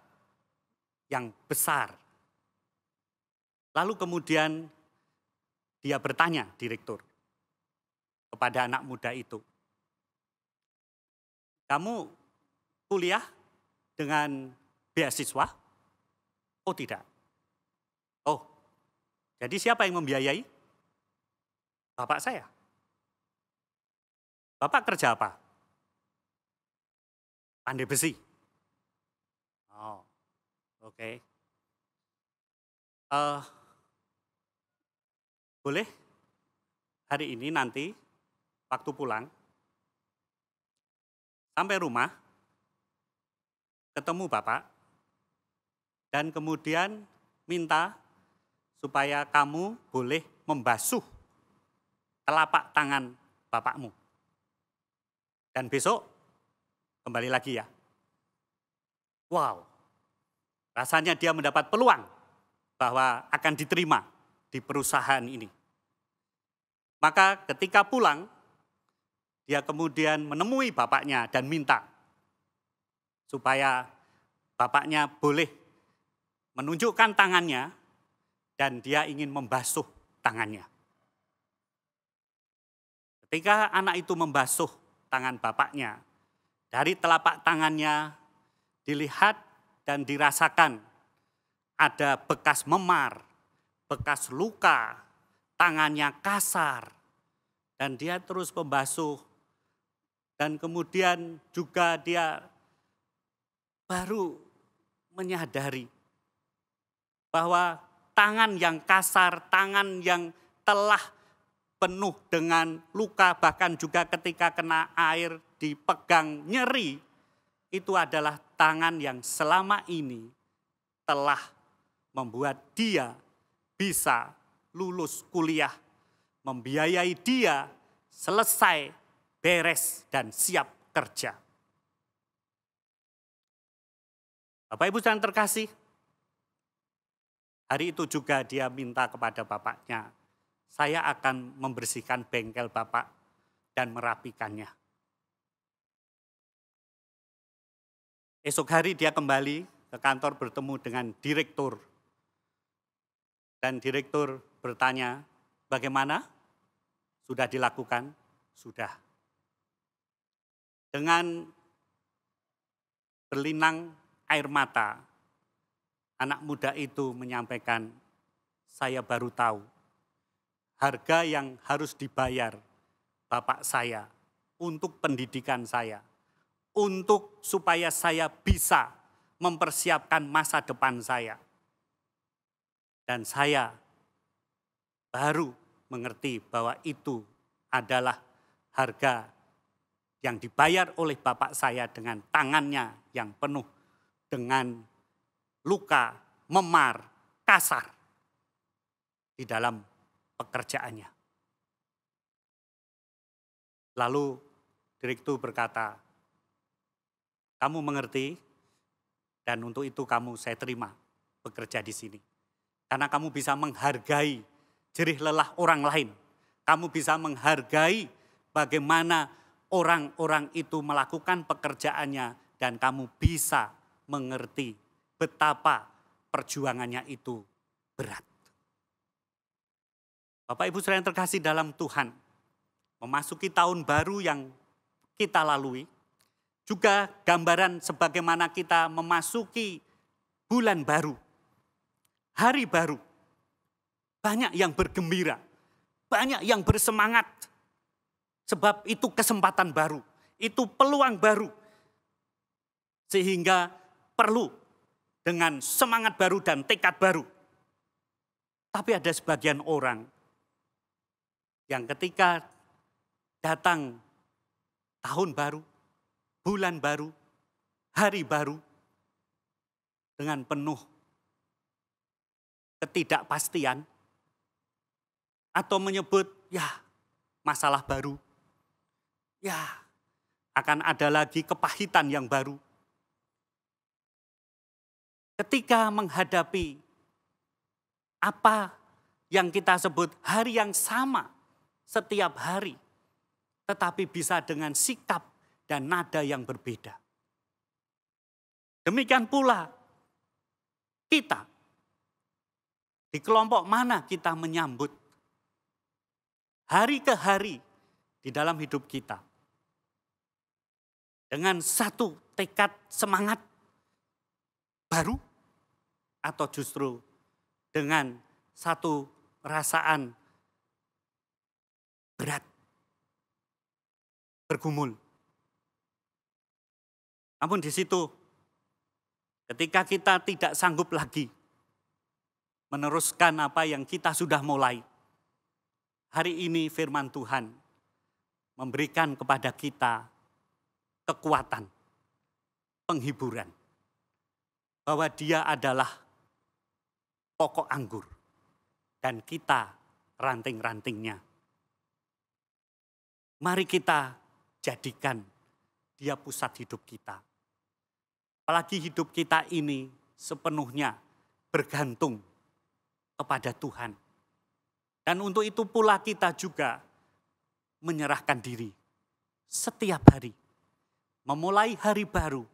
yang besar. Lalu kemudian dia bertanya direktur kepada anak muda itu, kamu kuliah dengan beasiswa? Oh tidak. Oh, jadi siapa yang membiayai? Bapak saya. Bapak kerja apa? Pandai besi. Oh, oke. Boleh hari ini nanti waktu pulang sampai rumah ketemu Bapak dan kemudian minta supaya kamu boleh membasuh telapak tangan bapakmu. Dan besok kembali lagi ya. Wow, rasanya dia mendapat peluang bahwa akan diterima di perusahaan ini. Maka ketika pulang, dia kemudian menemui bapaknya dan minta supaya bapaknya boleh menunjukkan tangannya dan dia ingin membasuh tangannya. Ketika anak itu membasuh tangan bapaknya, dari telapak tangannya dilihat dan dirasakan ada bekas memar, bekas luka, tangannya kasar. Dan dia terus membasuh. Dan kemudian juga dia baru menyadari bahwa tangan yang kasar, tangan yang telah penuh dengan luka, bahkan juga ketika kena air dipegang nyeri, itu adalah tangan yang selama ini telah membuat dia bisa lulus kuliah, membiayai dia selesai, beres, dan siap kerja. Bapak Ibu yang terkasih, hari itu juga dia minta kepada bapaknya, saya akan membersihkan bengkel bapak dan merapikannya. Esok hari dia kembali ke kantor bertemu dengan direktur. Dan direktur bertanya, bagaimana? Sudah dilakukan? Sudah. Dengan berlinang air mata, anak muda itu menyampaikan, saya baru tahu harga yang harus dibayar bapak saya untuk pendidikan saya, untuk supaya saya bisa mempersiapkan masa depan saya. Dan saya baru mengerti bahwa itu adalah harga yang dibayar oleh bapak saya dengan tangannya yang penuh dengan luka, memar, kasar di dalam pekerjaannya. Lalu direktur berkata, kamu mengerti dan untuk itu saya terima bekerja di sini. Karena kamu bisa menghargai jerih lelah orang lain. Kamu bisa menghargai bagaimana orang-orang itu melakukan pekerjaannya dan kamu bisa mengerti betapa perjuangannya itu berat. Bapak Ibu saudara yang terkasih dalam Tuhan, memasuki tahun baru yang kita lalui, juga gambaran sebagaimana kita memasuki bulan baru, hari baru. Banyak yang bergembira, banyak yang bersemangat, sebab itu kesempatan baru, itu peluang baru. Sehingga perlu dengan semangat baru dan tekad baru. Tapi ada sebagian orang yang ketika datang tahun baru, bulan baru, hari baru, dengan penuh ketidakpastian, atau menyebut, ya masalah baru, ya akan ada lagi kepahitan yang baru. Ketika menghadapi apa yang kita sebut hari yang sama setiap hari, tetapi bisa dengan sikap dan nada yang berbeda. Demikian pula kita, di kelompok mana kita menyambut hari ke hari di dalam hidup kita. Dengan satu tekad semangat baru, atau justru dengan satu perasaan berat, bergumul. Namun di situ, ketika kita tidak sanggup lagi meneruskan apa yang kita sudah mulai, hari ini firman Tuhan memberikan kepada kita kekuatan, penghiburan, bahwa Dia adalah pokok anggur dan kita ranting-rantingnya. Mari kita jadikan Dia pusat hidup kita. Apalagi hidup kita ini sepenuhnya bergantung kepada Tuhan. Dan untuk itu pula kita juga menyerahkan diri setiap hari. Memulai hari baru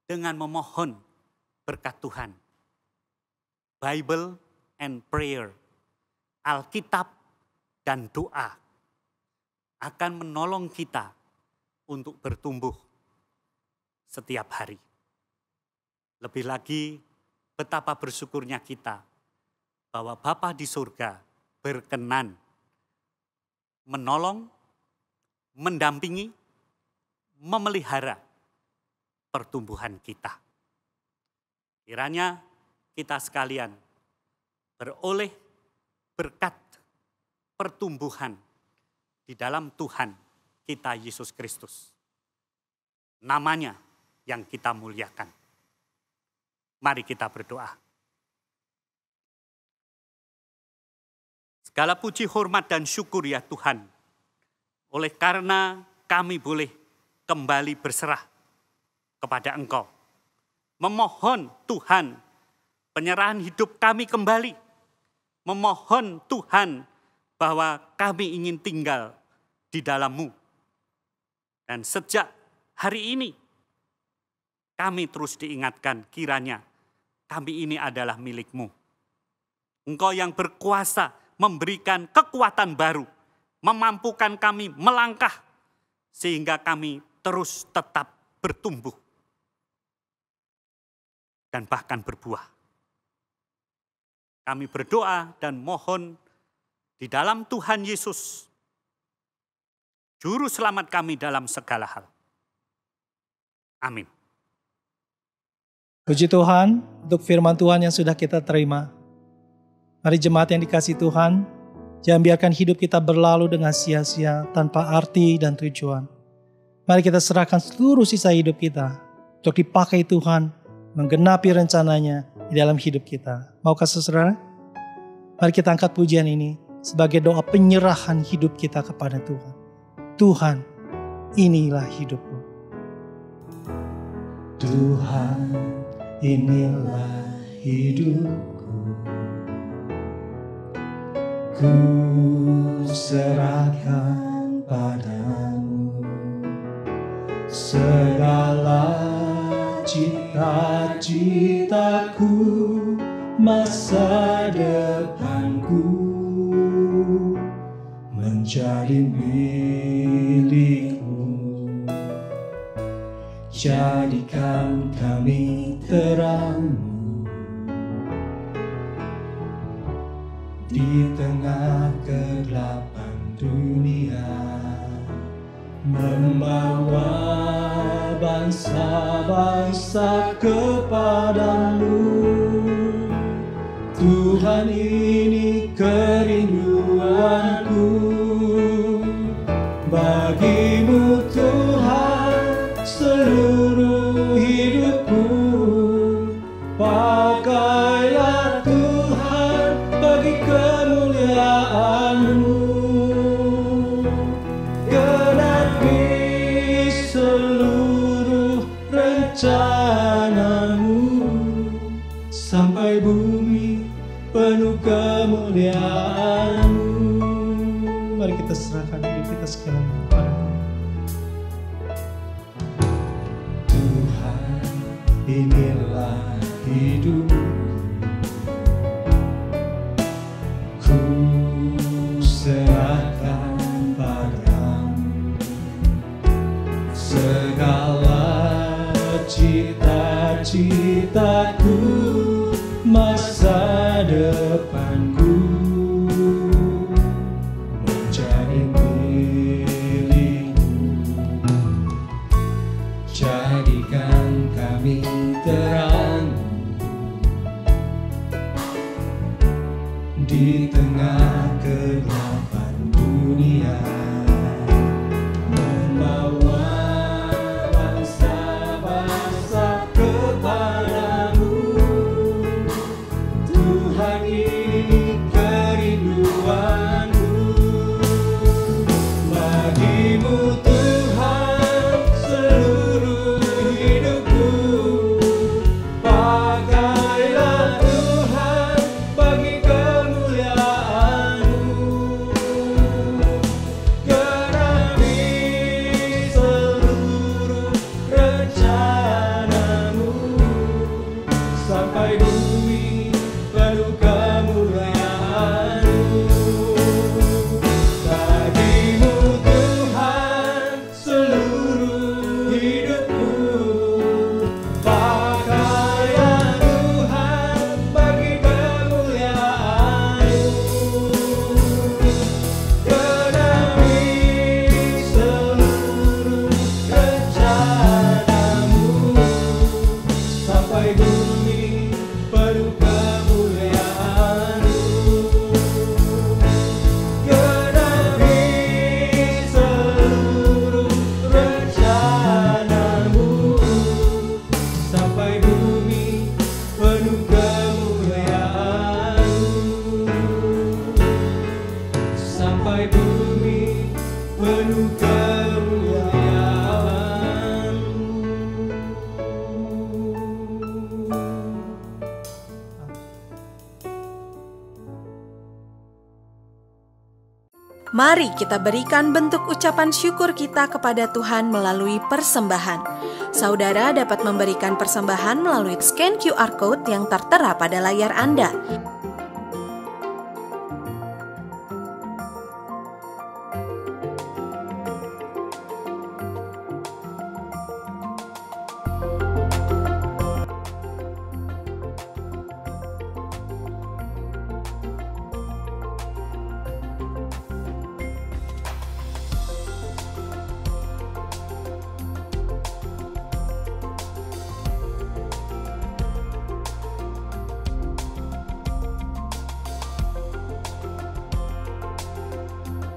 dengan memohon berkat Tuhan. Bible and prayer, Alkitab dan doa akan menolong kita untuk bertumbuh setiap hari. Lebih lagi betapa bersyukurnya kita bahwa Bapa di surga berkenan menolong, mendampingi, memelihara pertumbuhan kita. Kiranya kita sekalian beroleh berkat pertumbuhan di dalam Tuhan kita Yesus Kristus. Namanya yang kita muliakan. Mari kita berdoa. Segala puji, hormat, dan syukur ya Tuhan. Oleh karena kami boleh kembali berserah kepada Engkau. Memohon Tuhan penyerahan hidup kami kembali. Memohon Tuhan bahwa kami ingin tinggal di dalam-Mu. Dan sejak hari ini kami terus diingatkan kiranya kami ini adalah milik-Mu. Engkau yang berkuasa memberikan kekuatan baru, memampukan kami melangkah sehingga kami terus tetap bertumbuh dan bahkan berbuah. Kami berdoa dan mohon di dalam Tuhan Yesus, Juru Selamat kami dalam segala hal. Amin. Puji Tuhan untuk firman Tuhan yang sudah kita terima. Mari jemaat yang dikasihi Tuhan, jangan biarkan hidup kita berlalu dengan sia-sia tanpa arti dan tujuan. Mari kita serahkan seluruh sisa hidup kita untuk dipakai Tuhan menggenapi rencananya di dalam hidup kita. Maukah saudara? Mari kita angkat pujian ini sebagai doa penyerahan hidup kita kepada Tuhan. Tuhan, inilah hidupku. Tuhan, inilah hidupku. Ku serahkan padamu segala cita-citaku, masa depanku menjadi milik-Mu. Jadikan kami terang-Mu di tengah kegelapan dunia, membawa bangsa-bangsa kepadamu. Tuhan, ini kerinduanku, bagi-Mu Tuhan seluruh hidupku. Pakailah Tuhan bagi kemuliaan-Mu, genapi seluruh rencana-Mu, sampai bumi penuh kemuliaan-Mu. Mari kita serahkan hidup kita sekalian kepada-Mu. Tuhan, inilah hidup. Ku serahkan padamu segala cita-citaku, masa depanku menjadi milik-Mu. Jadikan kami terang di tengah kegelapan dunia, membawa bangsa-bangsa kepadamu. Tuhan, ini kerinduanku, bagi-Mu Tuhan seluruh hidupku. Pakailah Tuhan bagi kemuliaan-Mu, genapi seluruh rencana-Mu, sampai bumi penuh kemuliaan-Mu. Bagi-Mu Tuhan penuh kemuliaan. Mari kita berikan bentuk ucapan syukur kita kepada Tuhan melalui persembahan. Saudara dapat memberikan persembahan melalui scan QR Code yang tertera pada layar Anda.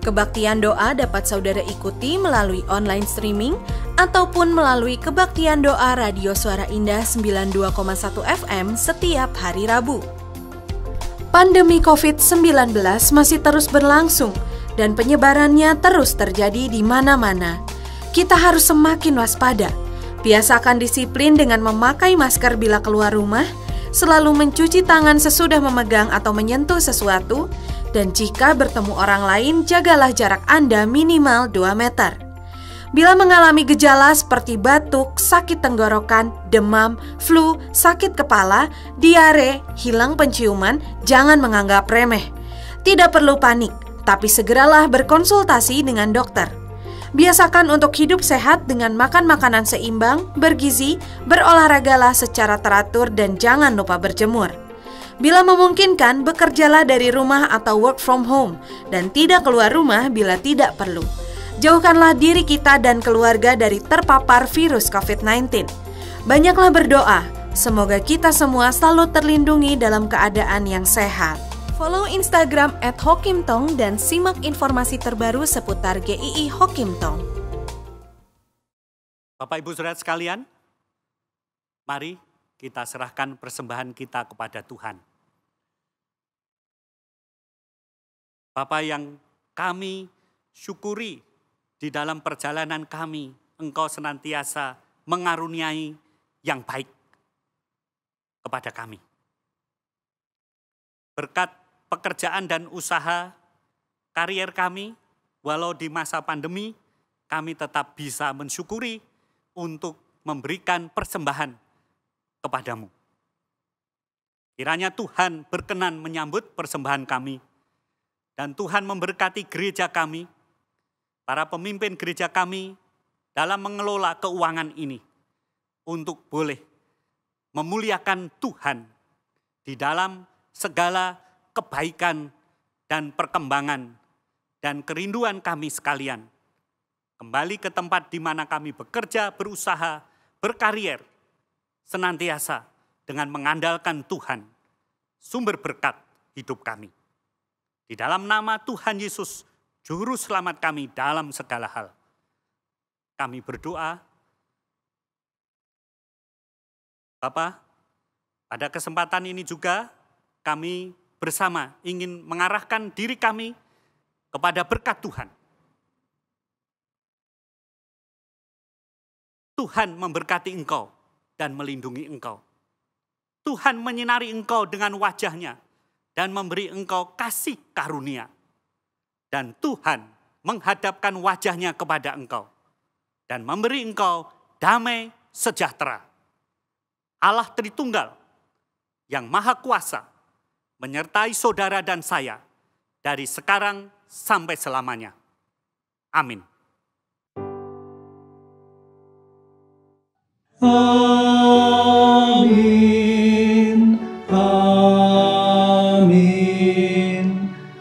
Kebaktian doa dapat saudara ikuti melalui online streaming ataupun melalui Kebaktian Doa Radio Suara Indah 92,1 FM setiap hari Rabu. Pandemi COVID-19 masih terus berlangsung dan penyebarannya terus terjadi di mana-mana. Kita harus semakin waspada. Biasakan disiplin dengan memakai masker bila keluar rumah, selalu mencuci tangan sesudah memegang atau menyentuh sesuatu, dan jika bertemu orang lain, jagalah jarak Anda minimal 2 meter. Bila mengalami gejala seperti batuk, sakit tenggorokan, demam, flu, sakit kepala, diare, hilang penciuman, jangan menganggap remeh. Tidak perlu panik, tapi segeralah berkonsultasi dengan dokter. Biasakan untuk hidup sehat dengan makan makanan seimbang, bergizi, berolahragalah secara teratur, dan jangan lupa berjemur. Bila memungkinkan, bekerjalah dari rumah atau work from home dan tidak keluar rumah bila tidak perlu. Jauhkanlah diri kita dan keluarga dari terpapar virus COVID-19. Banyaklah berdoa, semoga kita semua selalu terlindungi dalam keadaan yang sehat. Follow Instagram @hokimtong dan simak informasi terbaru seputar GII Hokimtong. Bapak Ibu Saudara sekalian, mari kita serahkan persembahan kita kepada Tuhan. Bapa yang kami syukuri, di dalam perjalanan kami, Engkau senantiasa mengaruniai yang baik kepada kami. Berkat pekerjaan dan usaha karier kami, walau di masa pandemi, kami tetap bisa mensyukuri untuk memberikan persembahan kepadamu. Kiranya Tuhan berkenan menyambut persembahan kami, dan Tuhan memberkati gereja kami, para pemimpin gereja kami dalam mengelola keuangan ini untuk boleh memuliakan Tuhan di dalam segala kebaikan dan perkembangan dan kerinduan kami sekalian. Kembali ke tempat di mana kami bekerja, berusaha, berkarier, senantiasa dengan mengandalkan Tuhan, sumber berkat hidup kami. Di dalam nama Tuhan Yesus, Juru Selamat kami dalam segala hal. Kami berdoa, Bapa, pada kesempatan ini juga kami bersama ingin mengarahkan diri kami kepada berkat Tuhan. Tuhan memberkati engkau dan melindungi engkau. Tuhan menyinari engkau dengan wajah-Nya dan memberi engkau kasih karunia. Dan Tuhan menghadapkan wajah-Nya kepada engkau dan memberi engkau damai sejahtera. Allah Tritunggal yang Maha Kuasa menyertai saudara dan saya dari sekarang sampai selamanya. Amin. Amin. Amin.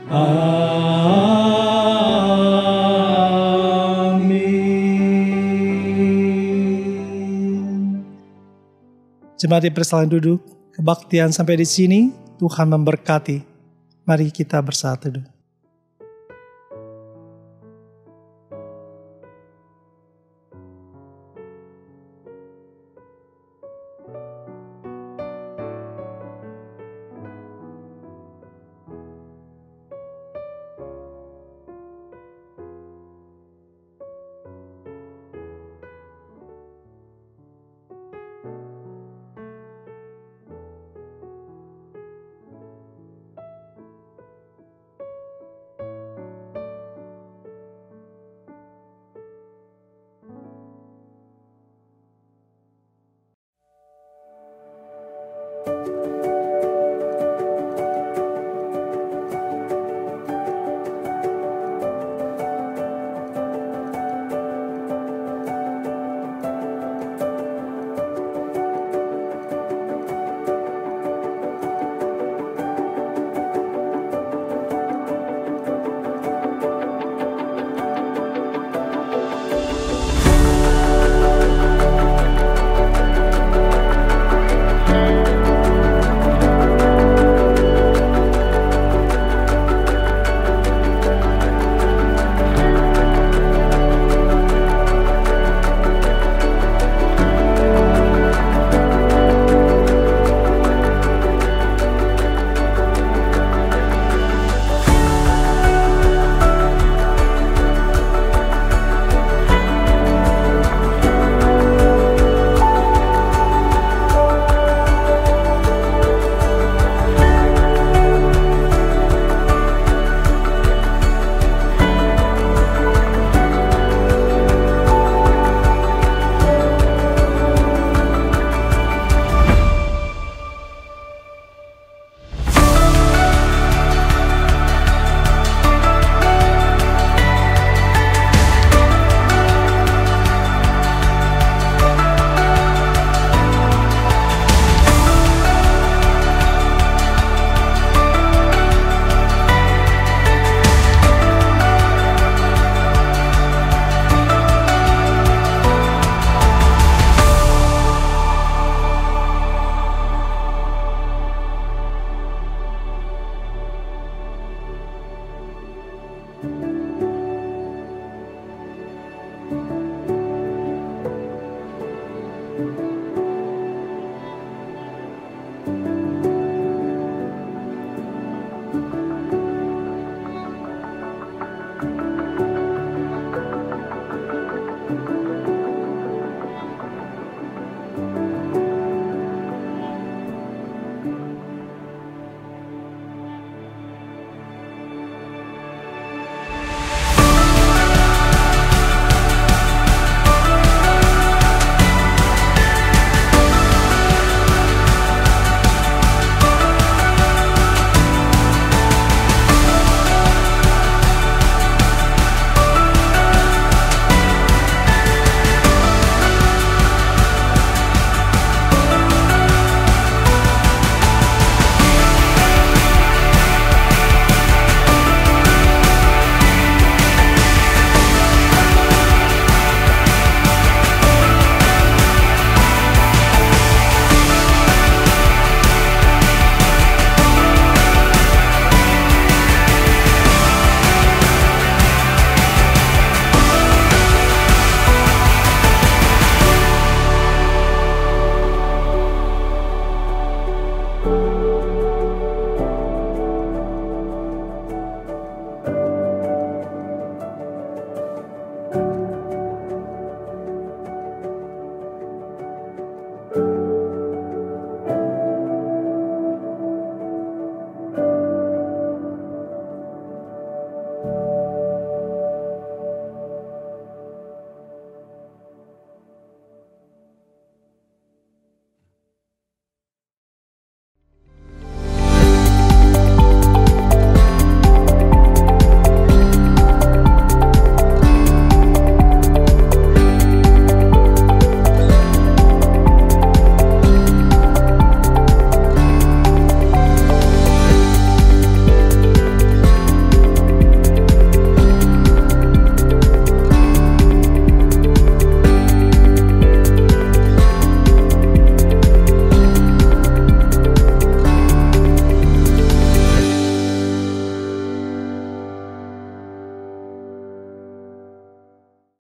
Amin. Jemaat dipersilakan duduk. Kebaktian sampai di sini. Tuhan memberkati. Mari kita bersatu dulu.